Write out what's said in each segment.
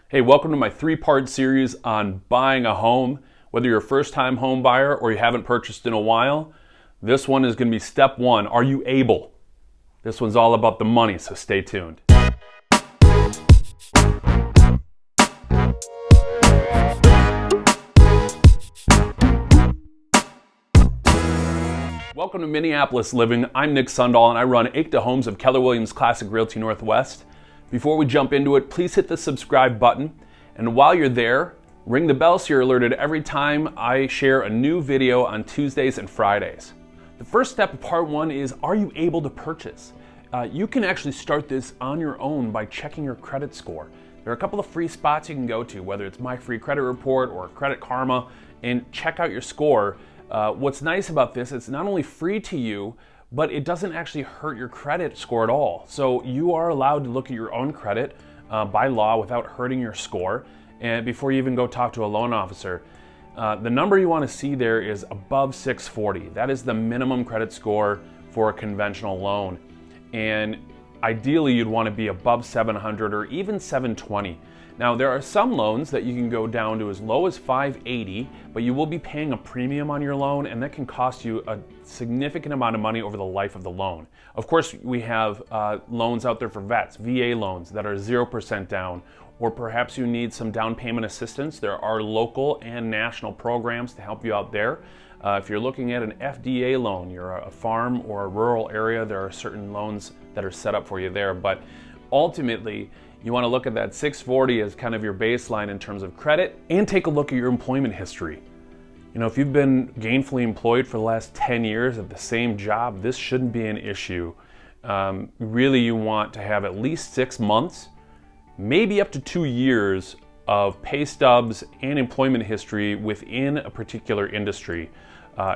Hey, welcome to my three-part series on buying a home. Whether you're a first-time home buyer or you haven't purchased in a while, this one is going to be step one. Are you able? This one's all about the money, so stay tuned. Welcome to Minneapolis Living. I'm Nick Sundahl and I run ÄKTA Homes of Keller Williams Classic Realty Northwest. Before we jump into it, please hit the subscribe button. And while you're there, ring the bell so you're alerted every time I share a new video on Tuesdays and Fridays. The first step of part one is, are you able to purchase? You can actually start this on your own by checking your credit score. There are a couple of free spots you can go to, whether it's My Free Credit Report or Credit Karma, and check out your score. What's nice about this, it's not only free to you, but it doesn't actually hurt your credit score at all. So you are allowed to look at your own credit by law without hurting your score, and before you even go talk to a loan officer. The number you want to see there is above 640. That is the minimum credit score for a conventional loan. And ideally you'd want to be above 700 or even 720. Now, there are some loans that you can go down to as low as 580, but you will be paying a premium on your loan, and that can cost you a significant amount of money over the life of the loan. Of course, we have loans out there for vets, VA loans that are 0% down, or perhaps you need some down payment assistance. There are local and national programs to help you out there. If you're looking at an FDA loan, you're a farm or a rural area, there are certain loans that are set up for you there. But ultimately, you want to look at that 640 as kind of your baseline in terms of credit, and take a look at your employment history. You know, if you've been gainfully employed for the last 10 years at the same job, this shouldn't be an issue. Really, you want to have at least 6 months, maybe up to 2 years of pay stubs and employment history within a particular industry.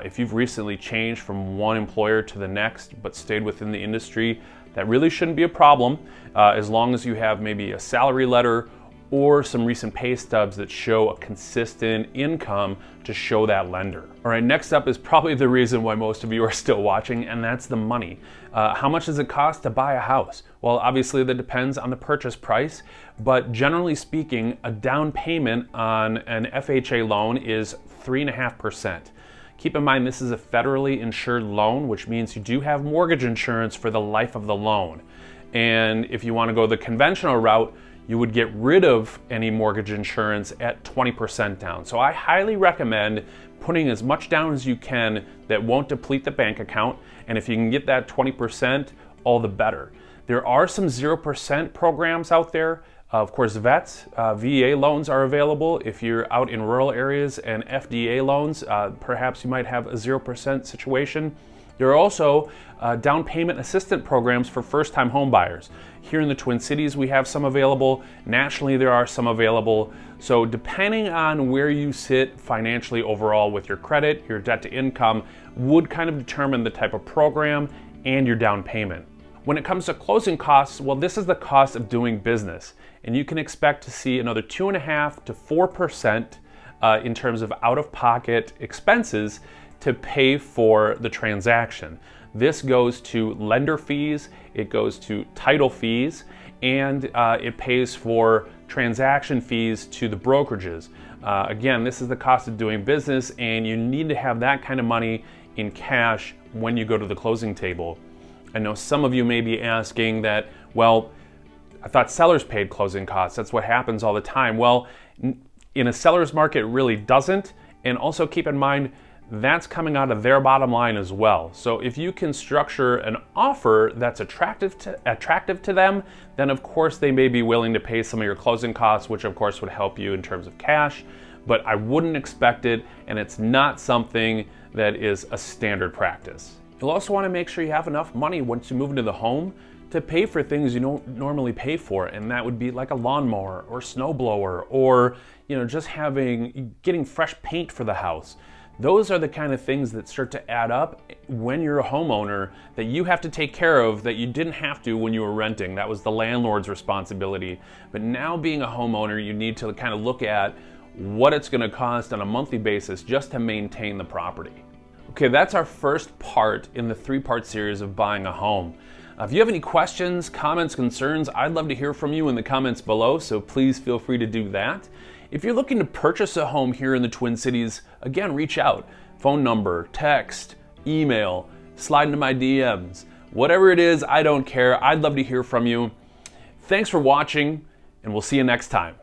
If you've recently changed from one employer to the next but stayed within the industry, that really shouldn't be a problem, as long as you have maybe a salary letter or some recent pay stubs that show a consistent income to show that lender. All right, next up is probably the reason why most of you are still watching, and that's the money. How much does it cost to buy a house? Well, obviously that depends on the purchase price, but generally speaking, a down payment on an FHA loan is 3.5%. Keep in mind, this is a federally insured loan, which means you do have mortgage insurance for the life of the loan. And if you want to go the conventional route, you would get rid of any mortgage insurance at 20% down. So I highly recommend putting as much down as you can that won't deplete the bank account. And if you can get that 20%, all the better. There are some 0% programs out there. Of course, vets, VA loans are available. If you're out in rural areas, and FDA loans, perhaps you might have a 0% situation. There are also down payment assistance programs for first-time home buyers. Here in the Twin Cities, we have some available. Nationally, there are some available. So depending on where you sit financially overall with your credit, your debt to income, would kind of determine the type of program and your down payment. When it comes to closing costs, well, this is the cost of doing business. And you can expect to see another 2.5% to 4% in terms of out-of-pocket expenses to pay for the transaction. This goes to lender fees, it goes to title fees, and it pays for transaction fees to the brokerages. Again, this is the cost of doing business, and you need to have that kind of money in cash when you go to the closing table. I know some of you may be asking that, well, I thought sellers paid closing costs. That's what happens all the time. Well, in a seller's market, it really doesn't. And also keep in mind, that's coming out of their bottom line as well. So if you can structure an offer that's attractive to them, then of course they may be willing to pay some of your closing costs, which of course would help you in terms of cash. But I wouldn't expect it, and it's not something that is a standard practice. You'll also want to make sure you have enough money once you move into the home to pay for things you don't normally pay for, and that would be like a lawnmower or snowblower, or just getting fresh paint for the house. Those are the kind of things that start to add up when you're a homeowner that you have to take care of that you didn't have to when you were renting. That was the landlord's responsibility. But now being a homeowner, you need to kind of look at what it's going to cost on a monthly basis just to maintain the property. Okay, that's our first part in the three-part series of buying a home. If you have any questions, comments, concerns, I'd love to hear from you in the comments below, so please feel free to do that. If you're looking to purchase a home here in the Twin Cities, again, reach out. Phone number, text, email, slide into my DMs. Whatever it is, I don't care. I'd love to hear from you. Thanks for watching, and we'll see you next time.